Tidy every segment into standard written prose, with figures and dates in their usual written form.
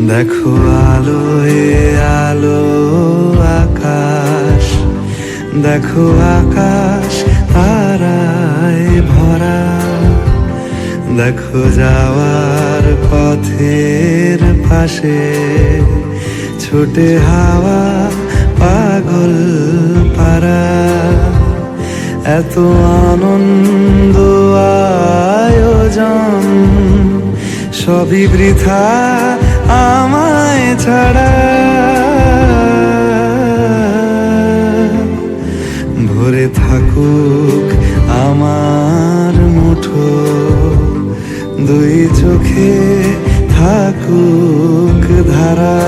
দেখো আলোয় আলো আকাশ, দেখো আকাশ তারায় ভরা, দেখো যাওয়ার পথের পাশে ছোটে হাওয়া পাগল পারা। এত আনন্দ আয়োজন সবই বৃথা আমায় ছাড়া। ভরে থাকুক আমার মুঠো, দুই চোখে থাকুক ধারা।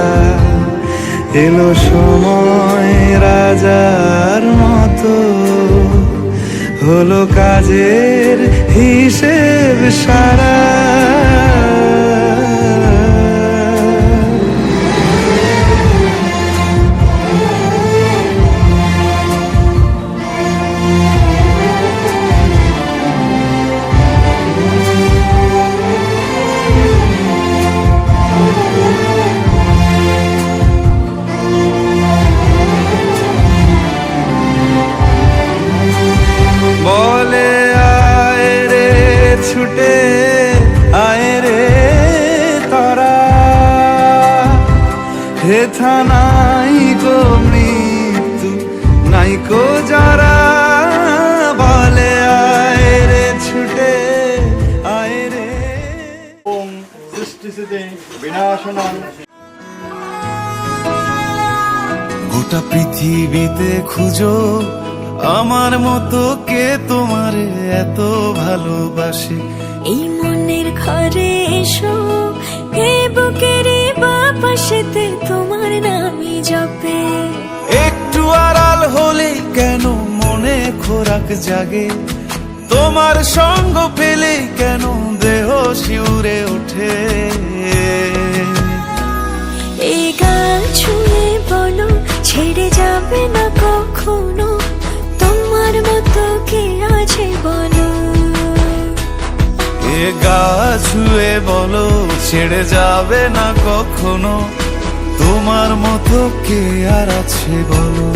এলো সময় রাজার মতো, হলো কাজের হিসেব সারা। বলে আয় রে ছুটে আয় রে তারা, হেথা নাই গো মৃত্যু নাই গো যারা। বলে আয় রে ছুটে আয় রে। ওম সৃষ্টিস্থিতি বিনাশনং। গোটা পৃথিবীতে খুঁজো আমার মতো কে তোমারে এত ভালোবাসে। এই মনের ঘরে এসো, এ বুকের বাপাশেতে তোমার নামই জপে। একটু আড়াল হলে কেন মনে খোরাক জাগে, তোমার সঙ্গ পেলে কেন দেহ শিউরে ওঠে। এই গাল ছুঁয়ে বলো ছেড়ে যাবে না কখনো, তোমার মতো কে আছে বলো। এ গা ছুঁয়ে বলো ছেড়ে যাবে না কখনো, তোমার মতো কে আর আছে বলো।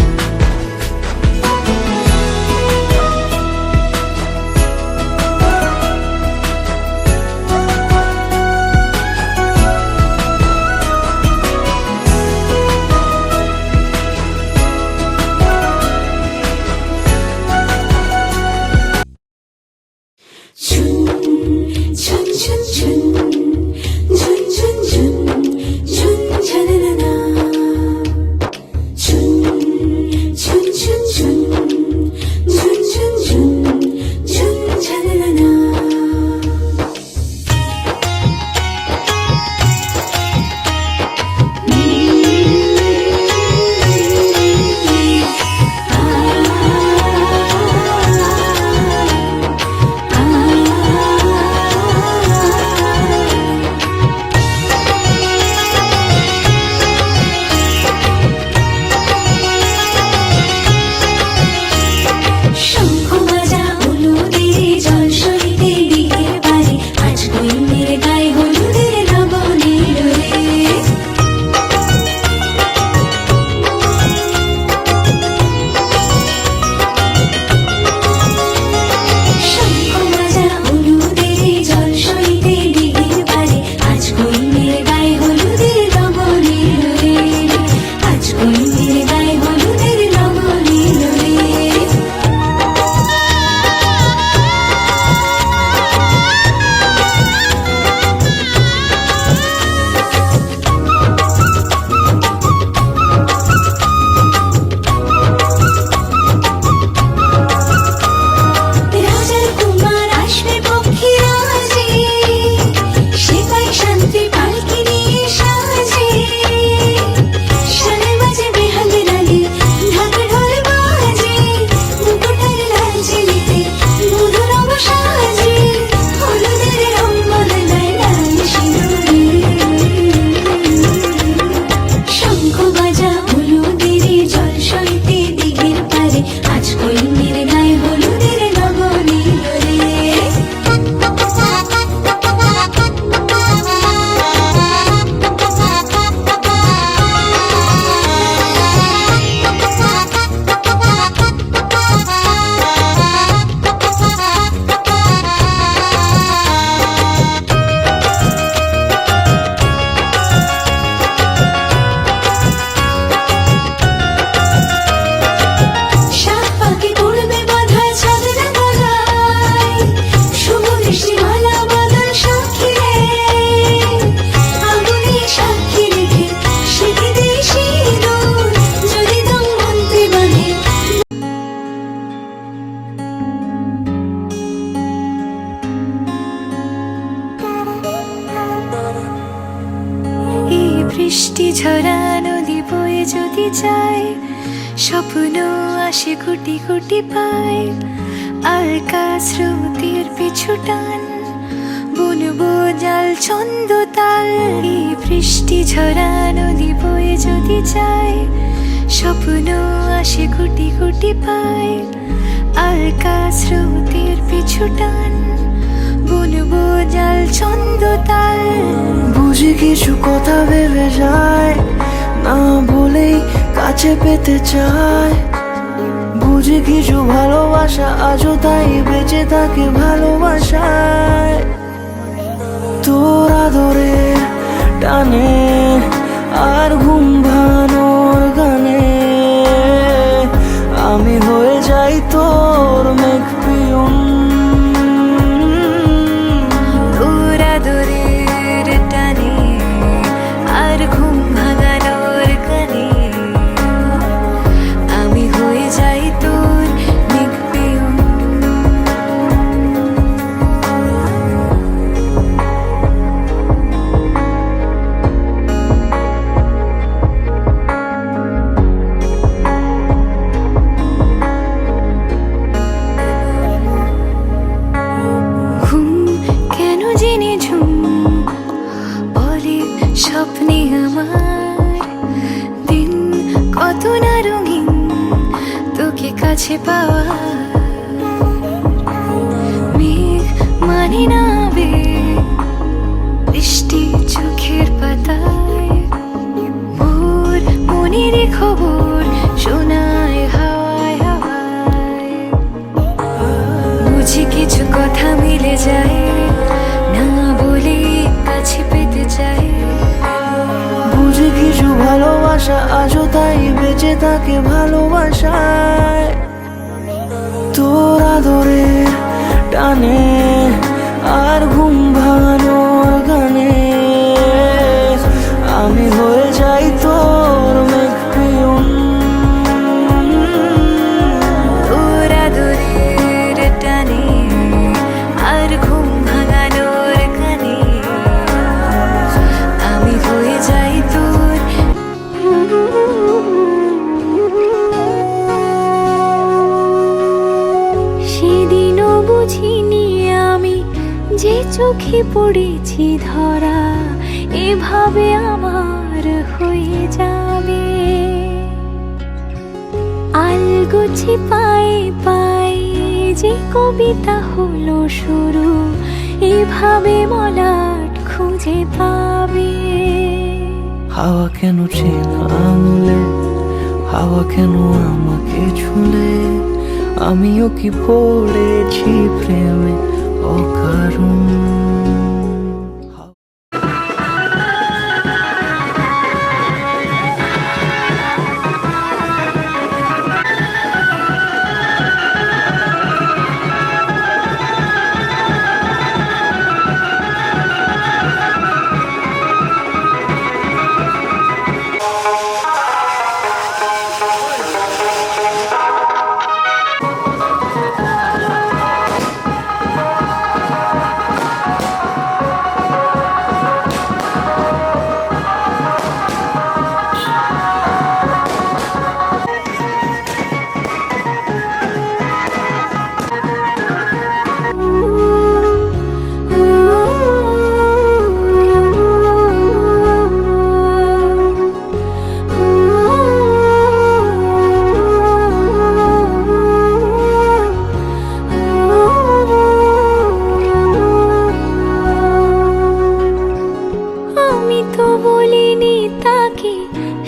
বৃষ্টি ঝরা নদী বয়ে যদি যায়, স্বপ্ন আসে কোটি কোটি পায়। আলকা স্রোতের পিছু টান, বুনবো জাল ছন্দ তাল। এই বৃষ্টি ঝরা নদী বয়ে যদি যায়, স্বপ্ন আসে কোটি কোটি পায়। আলকা স্রোতের পিছু টান, বুনবো জাল ছন্দ তাল। বুঝি কিছু কথা ভেবে যায়, না বলেই কাছে পেতে চায়। বুঝি কিছু ভালোবাসা আজও তাই বেঁচে থাকে ভালোবাসায়। তোর আদরের টানে আর ঘুম ভাঙানোর গানে আমি হয়ে যাই তোর মেঘ পিয়ন। তোর আদরের টানে আর ঘুম ভাঙানোর গানে আমি হয়ে যাই তোর মেঘ পিয়ন। ঘুম কেন জেনে ঝুম বলে স্বপ্নে আমার, দিন কত না রঙিন তোকে কাছে পাওয়া। মেঘ মানে না আবেগ, বৃষ্টি চোখের পাতায়। ভোর মনের খবর শোনায় হাওয়ায় হাওয়ায়। বুঝি কিছু কথা মিলে যায়, না বলে কাছে পেতে চাই। বুঝি কিছু ভালোবাসা আজও তাই বেঁচে থাকে ভালোবাসায়। তোর আদরের টানে আর ঘুম ভাঙানোর গানে আমি হয়ে যাই তোর মেঘ পিয়ন। তোর আদরের টানে আর ঘুম ভাঙানোর গানে আমি হয়ে যাই তোর। সেদিনও বুঝিনি আমি যে চোখে পড়েছি ধরা, এভাবে আমার হয়ে যাবে। আলগোছি পায়ে পায়ে যে কবিতা হলো শুরু, এভাবে মলাট খুঁজে পাবে। হাওয়া কেন চেনা আঙুলে, হাওয়া কেন আমাকে ছুলে, আমিও কি পড়েছি প্রেমে অকারণ।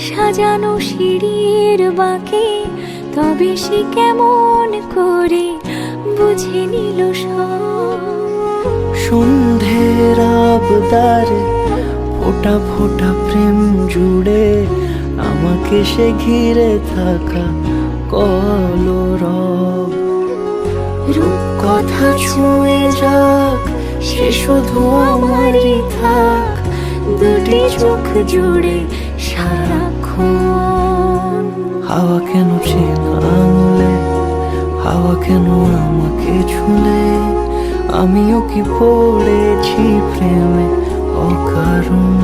সাজানো সিঁড়ির বাঁকে, তবে সে কেমন করে বুঝে নিল সব। সন্ধ্যের আবদারে ফোটা ফোটা প্রেম জুড়ে আমাকে সে ঘিরে থাকা কলরব। রূপকথা ছুঁয়ে যাক, সে শুধু আমারই থাক, দুটি চোখ জুড়ে সারাক্ষণ। হাওয়া কেন চেনা আঙুলে, হাওয়া কেন আমাকে ছুলে, আমিও কি পড়েছি প্রেমে অকারণ।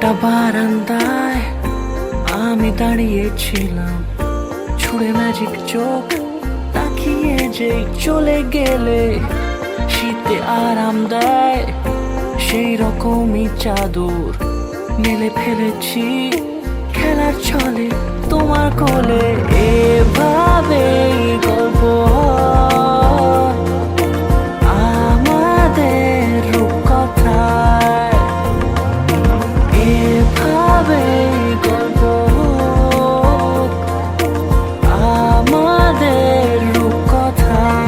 একটা বারান্দায় আমি দাঁড়িয়েছিলাম, ছুঁড়ে ম্যাজিক চোখ তাকিয়ে যে চলে গেলে শীতে আরাম দেয় সেই রকমই চাদর মেলে ফেলেছি খেলার ছলে তোমার কোলে। এভাবে গল্প হয় আমাদের রূপকথায়, এভাবে গল্প হোক আমাদের রূপকথায়।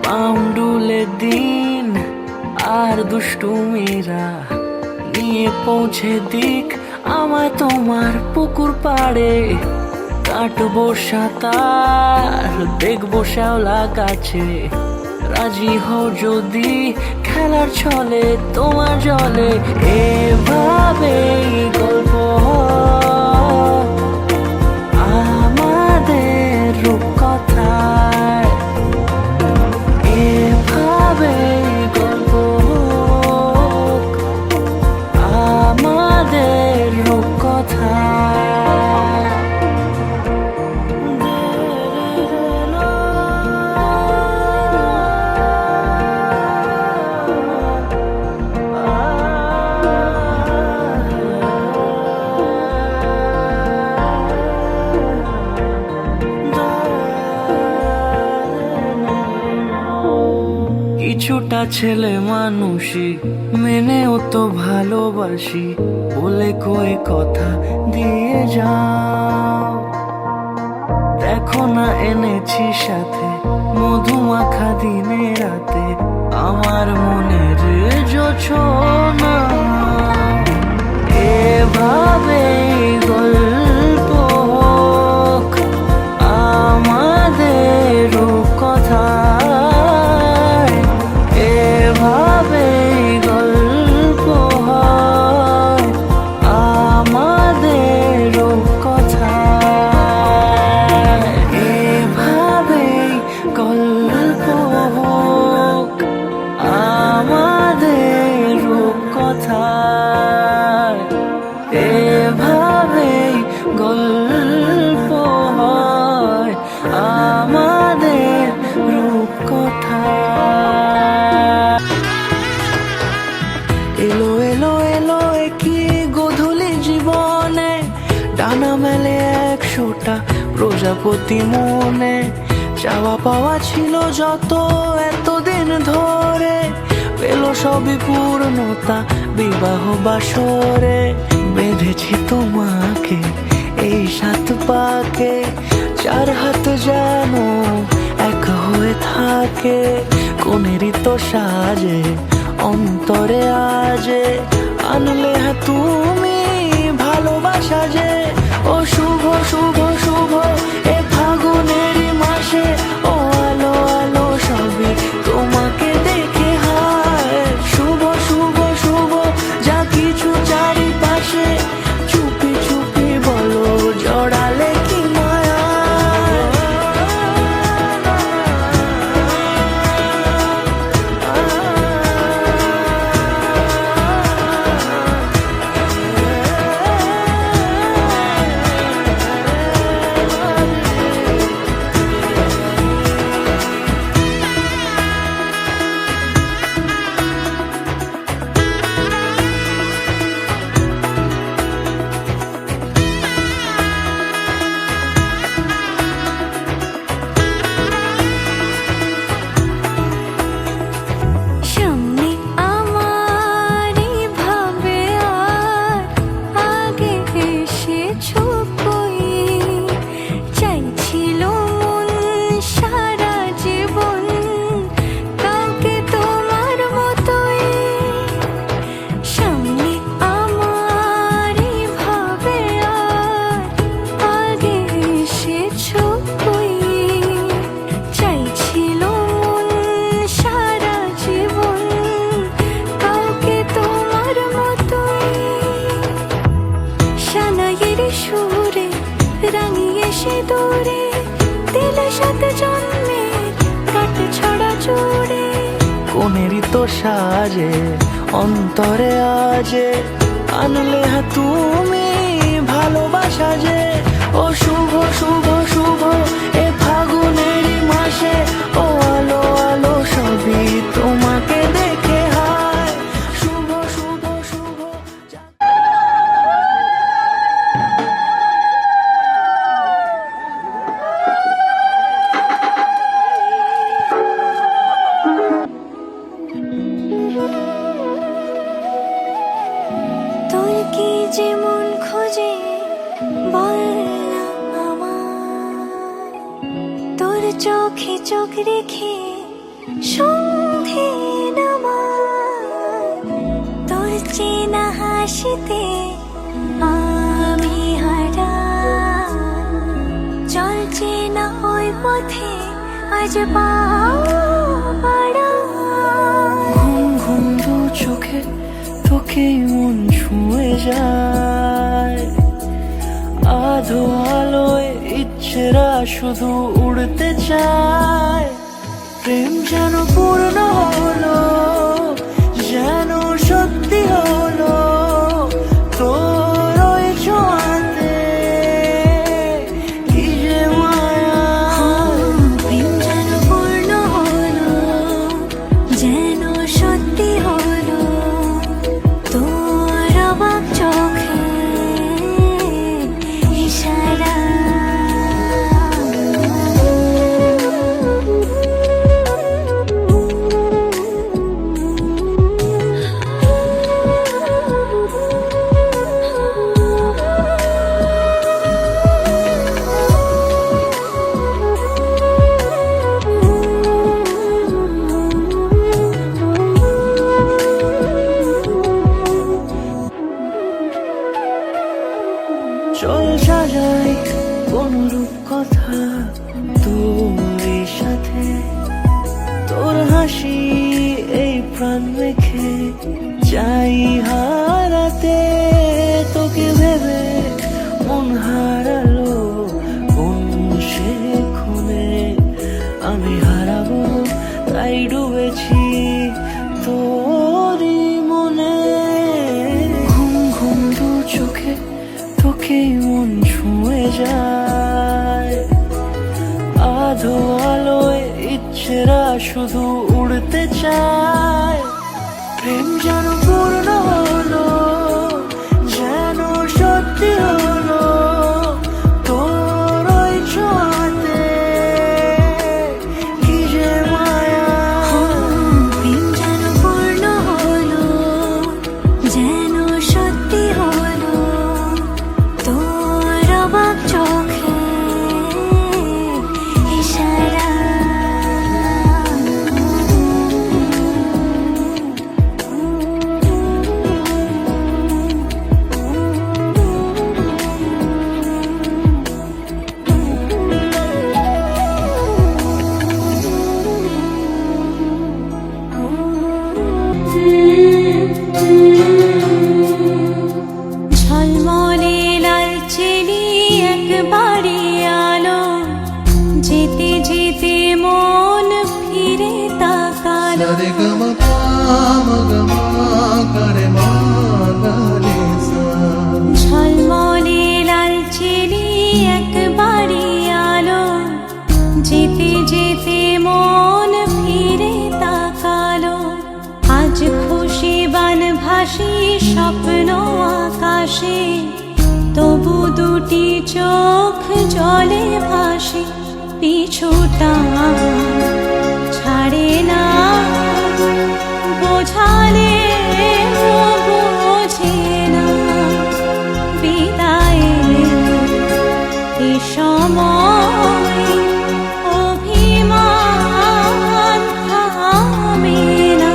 পাউন্ডুলে দিন আর দুষ্টুমিরা নিয়ে পৌঁছে দিক আমায় তোমার পুকুর পাড়ে। কাটবো সাঁতার দেখবো শ্যাওলা গাছে, রাজি হও যদি খেলার ছলে তোমার জলে। এভাবেই গল্প হয় আমাদের রূপকথায়, এভাবেই গল্প হোক আমাদের রূপকথায়। কিছুটা ছেলে মানুষই মেনেও তো ভালোবাসি, বলে কয়ে কথা দিয়ে যাও। দেখো না এনেছি সাথে মধুমাখা দিনে রাতে আমার মনের জোছনা। এভাবেই গল্প হোক আমাদের রূপকথায়, এভাবেই গল্প হয় আমাদের রূপকথায়, এভাবেই গল্প হোক আমাদের রূপকথায়, এভাবেই গল্প হয় আমাদের রূপকথায়। এলো এলো এলো কি গোধূলি জীবনে, ডানা মেলে 100টা প্রজাপতি মনে। চাওয়া পাওয়া ছিল যত এতদিন ধরে, পেল সবই পূর্ণতা বিবাহ বাসরে। বেঁধেছি তোমাকে এই 7 পাকে, 4 হাত যেন এক হয়ে থাকে। কোনেরই তো সাজে অন্তরে আজে আনলে হ্যাঁ তুমি ভালোবাসা যে। ও শুভ শুভ শুভ এ ফাগুনেরই মাসে, ও আলো আলো সবই তোমাকে দেখে হায়। শুভ শুভ শুভ যা কিছু চারিপাশে, চুপি চুপি বলো জড়ালে কি মায়া। তো সাজে অন্তরে আজে আনলে হা তুমি ভালোবাসা যে ও শুভ শুভ শুভ এ ফাগুনেরই মাসে ও আলো আলো সবই তোমাকে দেখে হায় শুভ শুভ শুভ তোর কি যেমন খোঁজে বল না আমার, তোর চোখে চোখ রেখে সন্ধে নামার, তোর চেনা হাসিতে আমি হারাই, চল চেনা ওই পথে আজ পাড়া। ঘুম ঘুম দু চোখে তোকেই মন ছুঁয়ে যায়, আধো আলোয় ইচ্ছেরা শুধু উড়তে চায়। প্রেম যেন পূর্ণ হলো, যেন সত্যি হলো তোর ওই ছোঁয়াতে, কি যে মায়া। প্রেম যেন পূর্ণ হলো, যেন সত্যি হলো তোর অবাক চোখে ইশারা। চল সাজাই কোন রূপ কথা তোর সাথে, তোর হাসি এই প্রাণ রেখে চাই হারাতে। তোকে ভেবে মন হারালো কোন সে খুনে, আমি হারাবো তাই ডুবেছি তোরই মনে। ঘুম ঘুম দু চোখে তোকেই মন ছুঁয়ে যায়, আধো আলোয় ইচ্ছেরা শুধু উড়তে চায়। প্রেম যেন পূর্ণ হলো, যেন সত্যি হলো তোর ওই ছোঁয়াতে, কি যে মায়া। প্রেম যেন পূর্ণ হলো, যেন সত্যি হলো তোর অবাক চোখে ইশারা। ঝলমলে লাল চেলি একবারে আলো, যেতে যেতে মন ফিরে তাকালো। ঝলমলে লাল চেলি একবারে আলো, যেতে যেতে মন ফিরে তাকালো। আজ খুশি বান ভাসি স্বপ্ন আকাশে, তবু দুটি চোখ জলে ভাসে। পিছুটা ছাড়ে না, বোঝালে বোঝে না। বিদায় এ সময় অভিমান থামে না।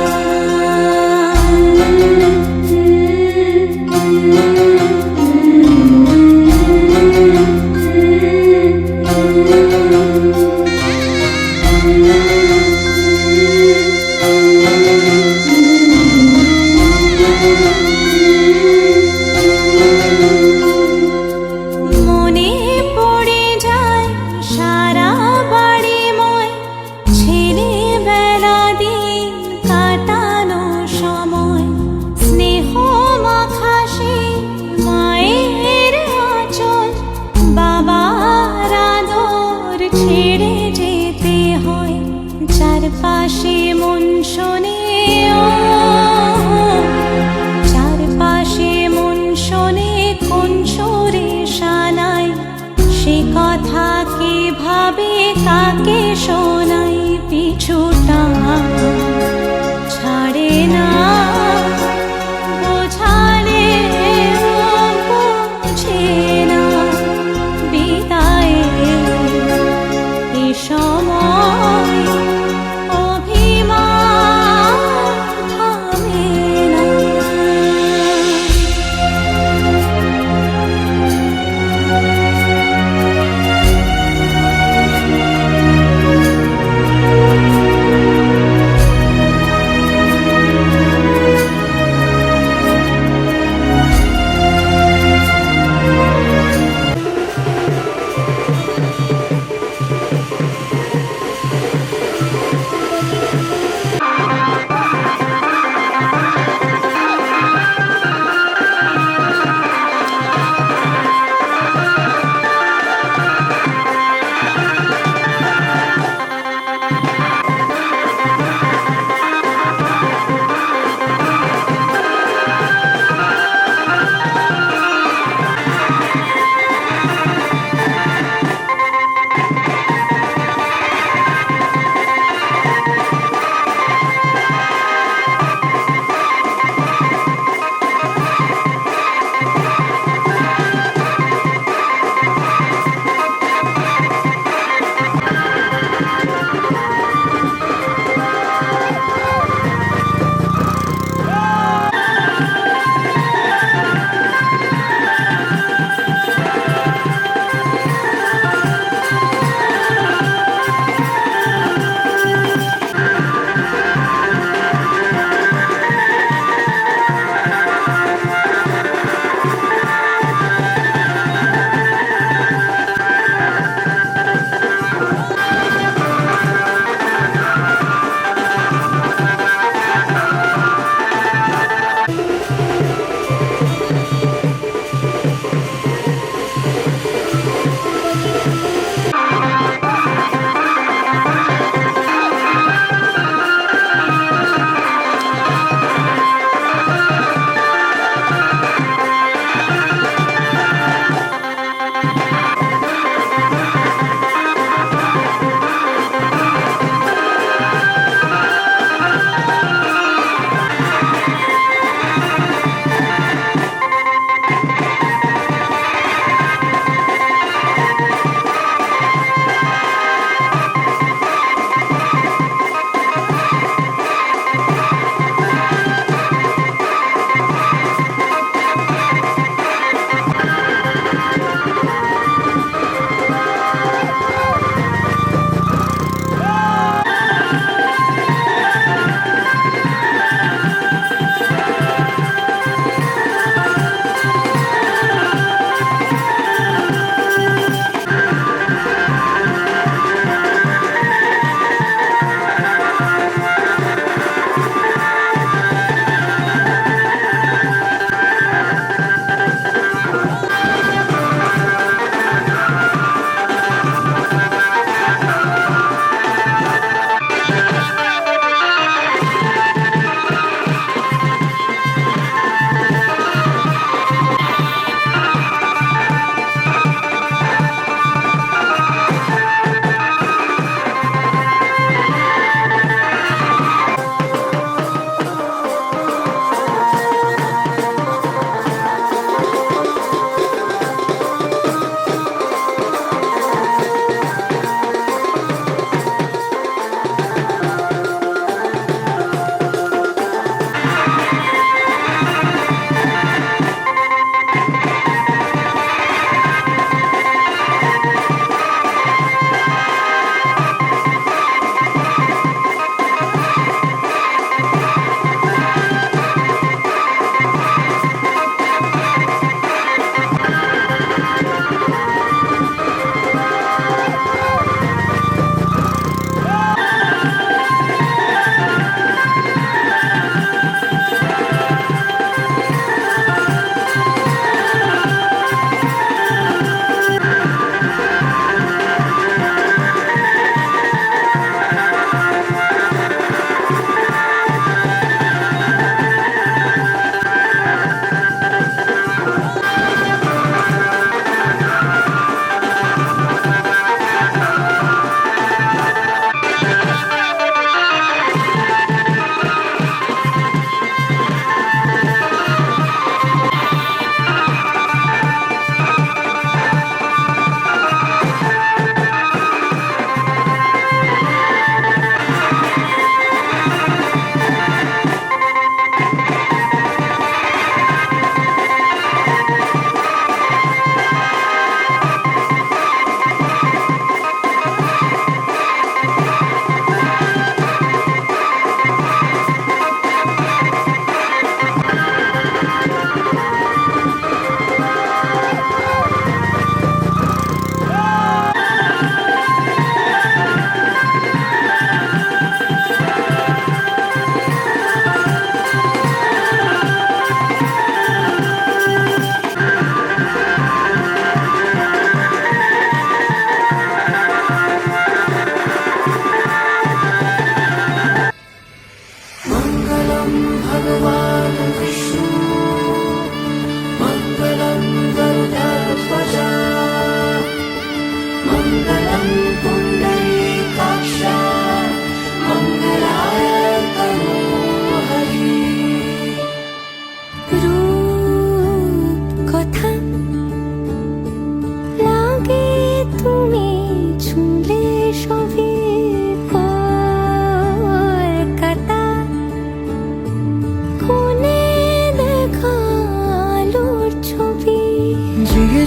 চারপাশে মন শোনে ও, চারপাশে মন শোনে কোন সুরে শানাই, সে কথা কে ভাবে কাকে শোনাই, পিছুটা ছাড়ে না বোঝালে বুঝে না, বিদায়ে এ সময় অভিমান থামে না।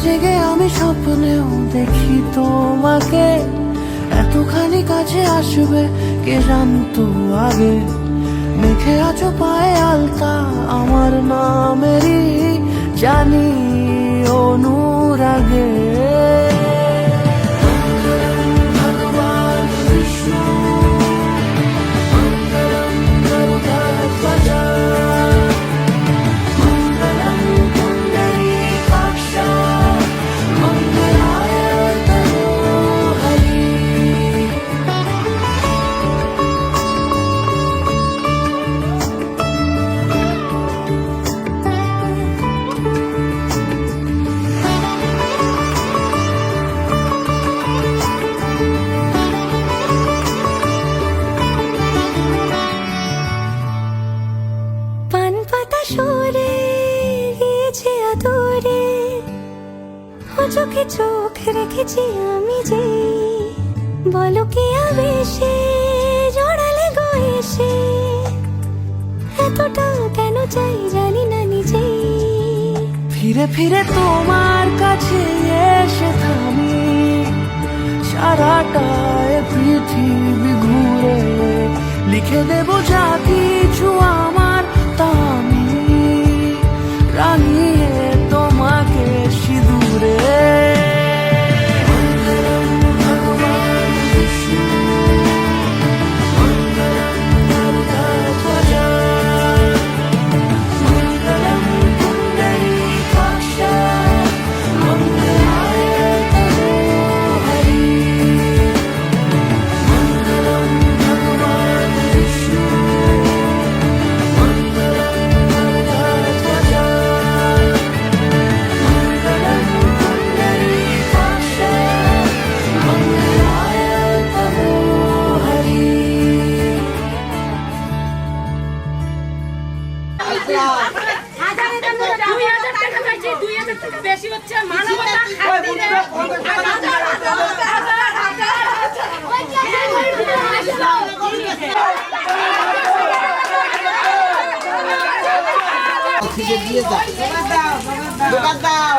জেগে আমি স্বপ্নেও দেখি তোমাকে, এতখানি কাছে আসবে কে জানতো আগে। মেখে আছো পায়ে আলতা আমার নামেরই, জানি অনুরাগে। ভগবান বিষ্ণু মঙ্গলম গরুড়ধ্বজা, মঙ্গলম পুণ্ডরীকাক্ষা, মঙ্গলায় তনূহরি। পান পাতা সরে গিয়েছে আদরে, ও চোখে চোখ রেখেছি আমি যে, বলো কি আবেশে জড়ালে গো এসে, এতটা কেন চাই জানি না নিজেই। ফিরে ফিরে তোমার কাছে এসে থামি, সারাটা এ পৃথিবী ঘুরে লিখে দেব যা কিছু আমার, তা আমি রাঙিয়ে তোমাকে সিঁদুরে। মঙ্গলম ভগবান বিষ্ণু মঙ্গলম গরুড়ধ্বজা, মঙ্গলম পুণ্ডরীকাক্ষা, মঙ্গলায় তনূহরি। মঙ্গলম ভগবান বিষ্ণু মঙ্গলম গরুড়ধ্বজা, মঙ্গলম পুণ্ডরীকাক্ষা, মঙ্গলায় তনূহরি। বেশি হচ্ছে মানবতা দিয়ে দাও, দাও